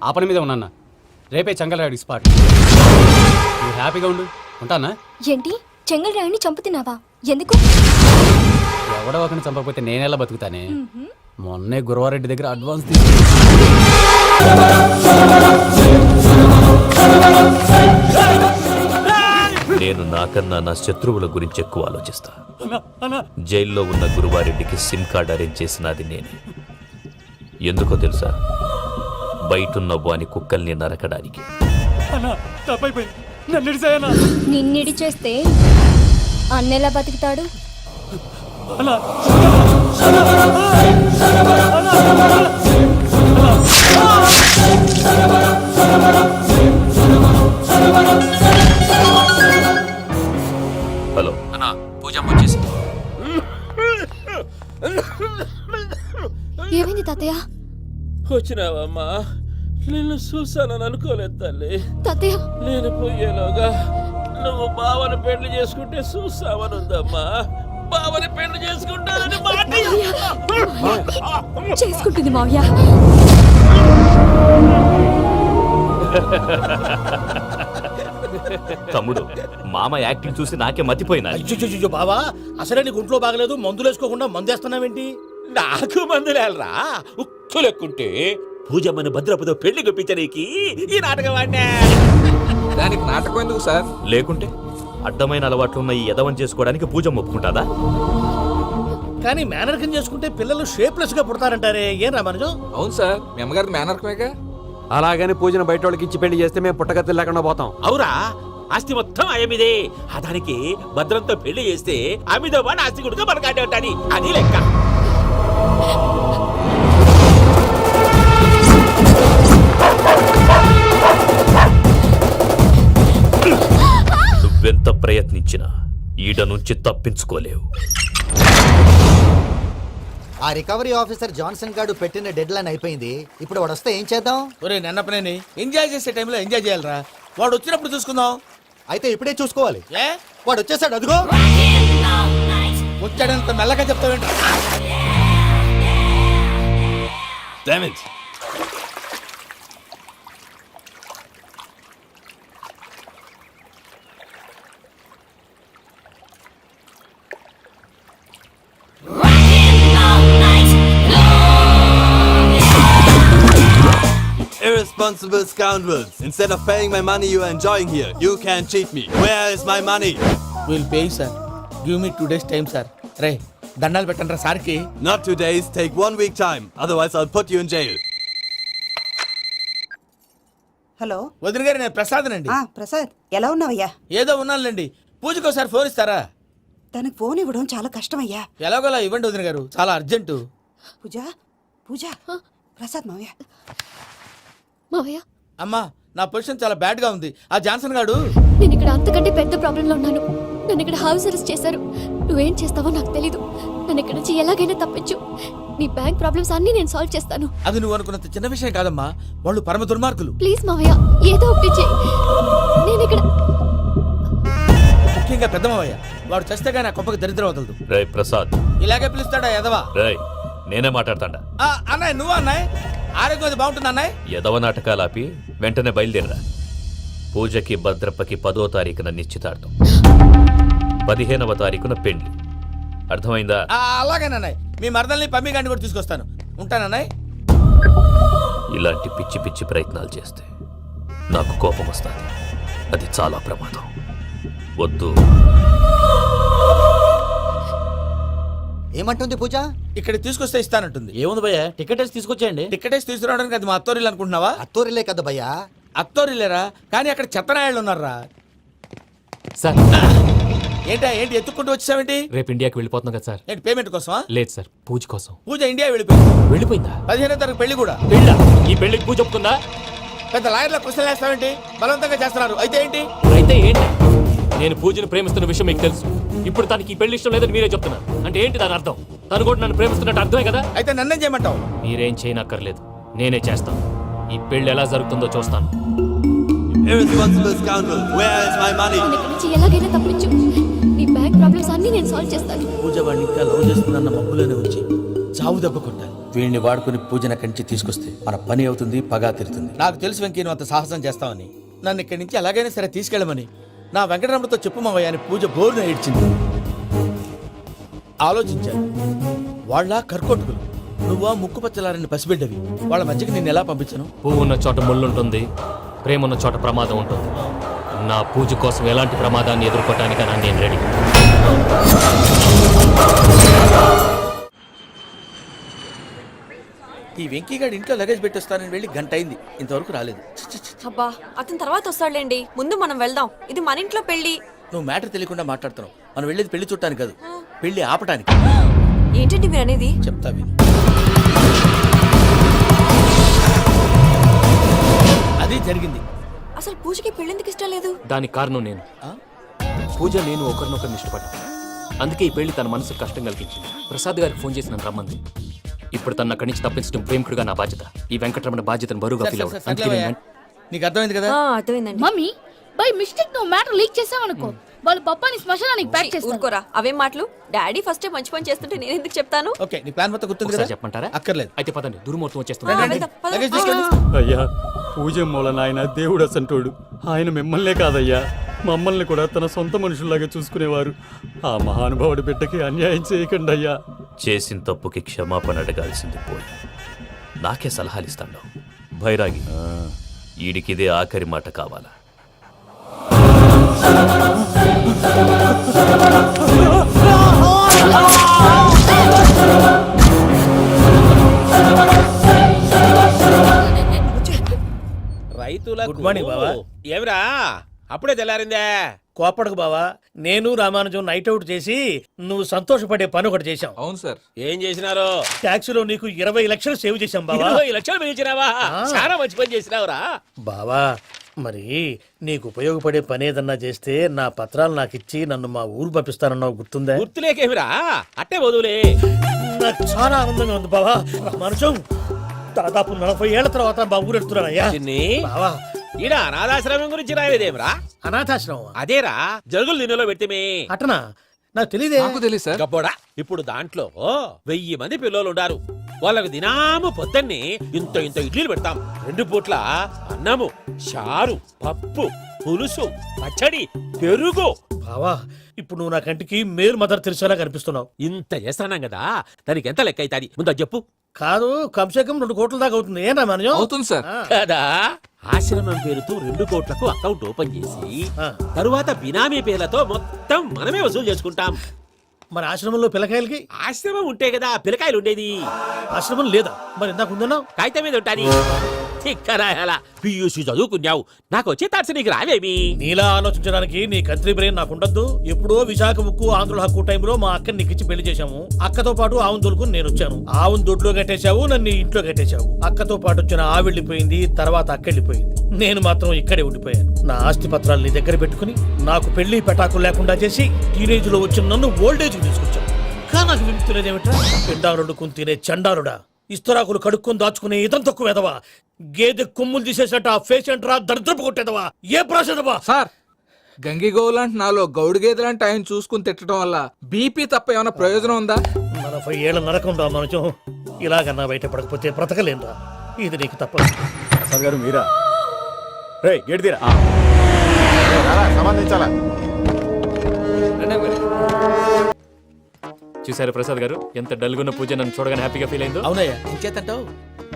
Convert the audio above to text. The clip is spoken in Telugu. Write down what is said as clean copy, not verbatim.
ఆ పని మీద ఉన్నా. రేపే చెంగల్రాయుడు స్పాట్. నువ్వు హ్యాపీగా ఉండు. ఉంటానా? ఏంటి చెంగల్రాయుడిని చంపుతున్నావా? ఎందుకు? ఎవడో ఒకరిని చంపకపోతే నేనెలా బతుకుతానే. మొన్నే గురవారెడ్డి దగ్గర అడ్వాన్స్ నేను నాకన్నా నా శత్రువుల గురించి ఎక్కువ ఆలోచిస్తా. జైల్లో ఉన్న గురువారెడ్డికి సిమ్ కార్డ్ అరేంజ్ చేసినది నేనే. ఎందుకో తెలుసా? బయటున్న వాని కుక్కల్ని నరకడానికి. నిన్నిడి చేస్తే అన్నెలా బతుకుతాడు? హలో అన్నా, పూజమ్మ వచ్చేసింది. ఏమైంది తాతయ్య? వచ్చినావమ్మా? నిన్ను చూసానని అనుకోలేదు తల్లి. తాతయ్య నేను పోయేలోగా నువ్వు బావని పెళ్లి చేసుకుంటే చూసావని ఉందమ్మా. బావని పెళ్లి చేసుకుంటానని చేసుకుంటుంది మావయ్య. తమ్ముడు, మామ యాక్టింగ్ చూసి నాకే మతిపోయినా. బావా, అసలే నీకు ఒంట్లో బాగలేదు, మందులు వేసుకోకుండా మందేస్తున్నావేంటి? నాకు మందులేలరా ఉక్కు లెక్కుంటే పూజమ్మని భద్రపదో పెళ్లి గుప్పించడానికి ఈ నాటకం ఆడినా. దానికి నాటకం ఎందుకు సార్? లేకుంటే అడ్డమైన అలవాట్లున్న ఈ యదవం చేసుకోవడానికి పూజ ఒప్పుకుంటాదా? కానీ మేనర్కం చేసుకుంటే పిల్లలు షేప్లెస్ గా పుడతారంటారే, ఏం రామానుజం? అవును సార్, మీ అమ్మగారిది మేనర్కమేగా. అలాగని పూజను బయట వాళ్ళకి ఇచ్చి పెళ్లి చేస్తే మేము పుట్టగతులు లేకుండా పోతాం. అవురా, ఆస్తి మొత్తం ఆయమిదే. దానికి భద్రంతో పెళ్లి చేస్తే ఆమెతో పాటు ఆస్తి గుడిగా మనకాడే ఉంటాని, అది లెక్క. నువ్వెంత ప్రయత్నించినా ఈడ నుంచి తప్పించుకోలేవు. ఆ రికవరీ ఆఫీసర్ జాన్సన్ గారు పెట్టిన డెడ్ లైన్ అయిపోయింది. ఇప్పుడు వాడు వస్తే ఏం చేద్దాం? ఒరే నిన్నపనేని ఎంజాయ్ చేసే టైంలో ఎంజాయ్ చేయాలరా. వాడు వచ్చినప్పుడు చూసుకుందాం. అయితే ఇప్పుడే చూసుకోవాలి. ఏ వాడు వచ్చేసాడు, అదిగో వచ్చాడంత మెల్లగా చెప్తావేంటి? Damn it. Irresponsible scoundrels. Instead of paying my money you are enjoying here, you can cheat me. Where is my money? Will pay sir. Give me 2 days time sir. రే దండాలు పెట్టండి రా సార్కి. Not 2 days, take 1 week time. Otherwise I'll put you in jail. Hello వదిన గారు, నేను ప్రసాదనండి. ప్రసాద్, ఎలా ఉన్నావయ్యా? ఏదో ఉన్నానులేండి. పూజకి ఒకసారి ఫోన్ ఇస్తారా? తనకు ఫోన్ ఇవ్వడం చాలా కష్టమయ్యా. ఎలాగోలా ఇవ్వండి వదిన గారు, చాలా అర్జెంటు. పూజ పూజ ప్రసాద్ మావయ్య. మావయ్య అమ్మా, నా పొజిషన్ చాలా బ్యాడ్ గా ఉంది. ఆ జాన్సన్ గాడు నేను ఇక్కడ అంతకంటే పెద్ద ప్రాబ్లంలో ఉన్నాను. నన్ను ఇక్కడ హౌస్ అరెస్ట్ చేశారు. నువ్వేం చేస్తావో నాకు తెలీదు. నన్ను ఇక్కడ నుంచి ఎలాగైనా తప్పించు. నీ బ్యాంక్ ప్రాబ్లమ్స్ అన్ని నేను సాల్వ్ చేస్తాను. అది నువ్వు అనుకున్నంత చిన్న విషయం కాదమ్మా. వాళ్ళు పరమ దుర్మార్గులు. ప్లీజ్ మావయ్య, ఏదో ఒకటి చెయ్యి. నేను ఇక్కడ ముఖ్యంగా పెద్ద మావయ్య, వాడు చస్తే కానీ ఆ కుప్పకి దరిద్రం వదలదు. రేయ్ ప్రసాద్. ఇలాగే పిలుస్తాడా ఎదవా? రేయ్, నేనే మాట్లాడతాడా? అన్నయ్య, నువ్వు అన్నయ్య. ఆరోగ్యం అది బాగుంటుంది అన్నయ్య. యదవ నాటకాలు ఆపి వెంటనే బయలుదేరరా. పూజకి భద్రప్పకి 10వ తారీఖున నిశ్చితార్థం, 15వ తారీఖున పెళ్లి. అర్థమైందా? అలాగేనన్నయ్య. మీ మరదల్ని పమ్మి గాండి కూడా తీసుకొస్తాను. ఉంటానన్నయ్య. ఇలాంటి పిచ్చి పిచ్చి ప్రయత్నాలు చేస్తే నాకు కోపం వస్తుంది. అది చాలా ప్రమాదం. వద్దు. ఏమంటుంది పూజ? ఇక్కడ తీసుకొస్తే ఇస్తానంటుంది. ఏముంది భయ్యా, టికెట్ వేసి తీసుకొచ్చేయండి. టికెట్ వేసి తీసుకురావడానికి అది మా అత్తోరిల్లు అనుకుంటున్నావా? అత్తూరిలే కదా భయ్యా. అత్తోరిల్లేరా, కానీ అక్కడ చెత్తనాయాళ్ళు ఉన్నారా. సార్, ఏంటి ఎత్తుక్కుంటూ వచ్చావేంటి? రేపు ఇండియాకి వెళ్ళిపోతున్నాం కదా సార్. ఏంటి పేమెంట్ కోసమా? లేదు సార్, పూజ కోసం. పూజ ఇండియా వెళ్ళిపోయింది. వెళ్ళిపోయిందా? 15వ తారీఖు పెళ్లి కూడా. పెళ్ళా? ఈ పెళ్లికి పూజ ఒప్పుకుందా? పెద్ద లాయర్ల క్వశ్చన్ వేస్తావేంటి? బలవంతంగా చేస్తున్నారు. అయితే ఏంటి? అయితే ఏంటి? నేను పూజను ప్రేమిస్తున్న విషయం మీకు తెలుసు. ఇప్పుడు తనకి ఈ పెళ్లి ఇష్టం లేదని మీరే చెప్తున్నారు. అంటే ఏంటి దాని అర్థం? తను కూడా నన్ను ప్రేమిస్తున్నట్టు అర్థమే కదా? అయితే నన్నేం చేయమంటావు? మీరేం చేయనక్కర్లేదు, నేనే చేస్తాను. ఈ పెళ్లి ఎలా జరుగుతుందో చూస్తాను. Irresponsible scoundrel. Where is my money? నన్ను ఇక్కడ నుంచి ఎలాగైనా తప్పించు. నీ బ్యాంక్ ప్రాబ్లమ్స్ అన్ని నేను సాల్వ్ చేస్తాను. పూజ వాడిని ఇంకా లవ్ చేస్తుందన్న మబ్బులోనే వచ్చి చావు దెబ్బ కొట్టాలి. వీడిని వాడుకుని పూజన కంచి తీసుకొస్తే మన పని అవుతుంది, పగా తీరుతుంది. నాకు తెలుసు వెంకీ నువ్వు అంత సాహసం చేస్తావని. నన్ను ఇక్కడి నుంచి ఎలాగైనా సరే తీసుకెళ్ళమని నా వెంకటరమణతో చెప్పు మావయ్య అని పూజ బోరున ఏడ్చింది. ఆలోచించాను, వాళ్ళ కర్కోటకులు, నువ్వా ముక్కుపచ్చలారని పసిబిడ్డవి, వాళ్ళ మధ్యకి నేను ఎలా పంపించను? పువ్వు ఉన్న చోట ముళ్ళుంటుంది, ప్రేమ ఉన్న చోట ప్రమాదం ఉంటుంది. నా పూజ కోసం ఎలాంటి ప్రమాదాన్ని ఎదుర్కోవటానికైనా నేను రెడీ. ఈ వెంకీగాడి ఇంట్లో లగేజ్ పెట్టొస్తానని వెళ్ళి గంట అయింది, ఇంతవరకు రాలేదు. అబ్బా అతని తర్వాత వస్తాడులేండి, ముందు మనం వెళ్దాం. ఇది మన ఇంట్లో పెళ్లి. నువ్వు మ్యాటర్ తెలియకుండా మాట్లాడుతున్నావు. మనం వెళ్ళేది పెళ్లి చుట్టానికి కాదు, పెళ్లి ఆపటానికి. ఏంటండి మీరు అనేది? చెప్తా విను. అది జరిగింది. అసలు పూజకి పెళ్ళెందుకు ఇష్టం లేదు? దానికి కారణం నేను. పూజ నేను ఒకరినొకరిని ఇష్టపడ్డా. అందుకే ఈ పెళ్లి తన మనసుకు కష్టం కలిగించింది. ప్రసాద్ గారికి ఫోన్ చేసి నన్ను రమ్మంది. ఇప్పుడు తన అక్కడి నుంచి తప్పించడం ప్రేమికుడుగా నా బాధ్యత. ఈ వెంకటరమణ బాధ్యతను బరువుగా ఫీల్ అవ్వడం. అందుకే నేను నీకు అర్థమైంది కదా? అర్థమైందండి. మమ్మీ బై మిస్టేక్ నువ్వు మ్యాటర్ లీక్ చేసావనుకో, వాళ్ళు పప్పాని శ్మశానానికి ప్యాక్ చేస్తారు. ఊరుకోరా, అవేం మాటలు. డాడీ ఫస్ట్ మంచి పని చేస్తుంటే నేను ఎందుకు చెప్తాను? ఓకే, నీ ప్లాన్ మొత్తం గుర్తుంది ఒకసారి కదా? చెప్పమంటారా? అక్కర్లేదు. అయితే పదండి, దుర్ముహూర్తం రండి, వచ్చేస్తుంది. రండి. వెళ్దాం, పద. లగేజ్ తీసుకెళ్ళు. అయ్యా పూజ మూలన ఆయన దేవుడు అసంటోడు. ఆయన మిమ్మల్నే కాదయ్యా, మమ్మల్ని కూడా తన సొంత మనుషుల్లాగా చూసుకునేవారు. ఆ మహానుభావుడి బిడ్డకి అన్యాయం చేయకండి అయ్యా. చేసిన తప్పుకి క్షమాపణ అడగాల్సింది పోయి నాకే సలహాలు ఇస్తాడు భైరాగి. ఈడికిదే ఆఖరి మాట కావాలా? రైతులకు గుడ్ మార్నింగ్ బావా. ఏమిరా అప్పుడే తెల్లారిందే? కోపడకు బావా, నేను రామానుజం నైట్ అవుట్ చేసి నువ్వు సంతోషపడే పని ఒకటి చేశాం. అవును సార్. ఏం చేసినారు? ట్యాక్సీలో నీకు 20 లక్షలు సేవ్ చేశాం బావా. 20 లక్షలు మిగిల్చినావా? చాలా మంచి పని చేసినావురా. బావా మరి నీకు ఉపయోగపడే పని ఏదన్నా చేస్తే నా పత్రాలు నాకు ఇచ్చి నన్ను మా ఊరు పంపిస్తానన్నావు, గుర్తుందా? గుర్తులేకేమిరా, అట్టే వదులే. నాకు చాలా ఆనందంగా ఉంది బావా. రామానుజం దాదాపు 40 ఏళ్ల తర్వాత మా ఊరు ఎడుతున్నానయ్యా. చిన్ని, బావా ఈడ అనాథాశ్రమం గురించి రాయలేదేమిరా? అనాథాశ్రమం అదేరా, జరుగులు దీనిలో పెట్టిమే. అటనా? నాకు తెలియదే. నాకు తెలియదు సార్. గబ్బోడా, ఇప్పుడు దాంట్లో 1000 మంది పిల్లలు ఉండారు. వాళ్ళకు దినాము పొద్దున్నే ఇంత ఇంత ఇడ్లీలు పెడతాం. 2 పూట్ల అన్నము, చారు, పప్పు, పులుసు, పచ్చడి, పెరుగు. బావా ఇప్పుడు నువ్వు నా కంటికి మేలు మదర్ తెలిసేలా కనిపిస్తున్నావు. ఇంత చేస్తున్నాం కదా, దానికి ఎంత లెక్క అవుతుంది ముందు అది చెప్పు. కాదు, కంసే కం 2 కోట్ల దాకా అవుతుంది. ఏం రామానుజం? అవుతుంది సార్. కదా, ఆశ్రమం పేరుతో 2 కోట్లకు అకౌంట్ ఓపెన్ చేసి ఆ. తరువాత బినామీ పేర్లతో మొత్తం మనమే వసూలు చేసుకుంటాం. మరి ఆశ్రమంలో పిల్లకాయలకి? ఆశ్రమం ఉంటే కదా పిల్లకాయలు ఉండేది. ఆశ్రమం లేదా? మరి ఇందాక ఉందన్నావు. కాగితం మీద ఉంటాది. తిక్కరాయాల పియూసీ చదువుకున్నావు, నాకు వచ్చే తాట్స్ నీకు రావేమి? నీలా ఆలోచించడానికి నీ కంట్రీ బ్రెయిన్ నాకు ఉండద్దు. ఎప్పుడో విశాఖ ఉక్కు ఆంధ్రుల హక్కు టైంలో మా అక్కని నీకిచ్చి పెళ్లి చేశాము. అక్కతో పాటు ఆవును దొడుకుని నేను వచ్చాను. ఆవును దొడ్లో కట్టేశావు, నన్ను ఇంట్లో కట్టేశావు. అక్కతో పాటు వచ్చిన ఆవు వెళ్ళిపోయింది, తర్వాత అక్క వెళ్ళిపోయింది. నేను మాత్రం ఇక్కడే ఉండిపోయాను. నా ఆస్తి పత్రాలు నీ దగ్గర పెట్టుకుని నాకు పెళ్లి పెటాకులు లేకుండా చేసి టీనేజ్ లో వచ్చిన నన్ను ఓల్డేజ్ కి తీసుకొచ్చావు. కానీ నాకు విముక్తి లేదేమిట్రా? పిండారుడు తినే చండారుడా, ఇస్తరాకులు కడుక్కొని దాచుకునే ఇదం తక్కువ ఎదవా, గేదె కొమ్ములు తీసేసట ఆ పేషెంట్ రా దరిద్రపు కొట్టేదవా, ఏ ప్రాసెదవా? సార్ గంగిగోవు లాంటి నాలో గౌడు గేదె లాంటి ఆయన చూసుకుని తిట్టడం వల్ల బీపీ తప్ప ఏమైనా ప్రయోజనం ఉందా? 40 ఏళ్ళ నరకం రా మనచం. ఇలాగన్నా బయటపడకపోతే బ్రతకలేనురా. ఇది నీకు తప్ప. ప్రసాద్ గారు మీరా? రే గేట్ తీరా. సంబంధించాలా? చూసారు ప్రసాద్ గారు, ఎంత డల్గున్న పూజ నన్ను చూడగానే హ్యాపీగా ఫీల్ అయిందో. అవునయ్యా, ఇంకేతంటావు?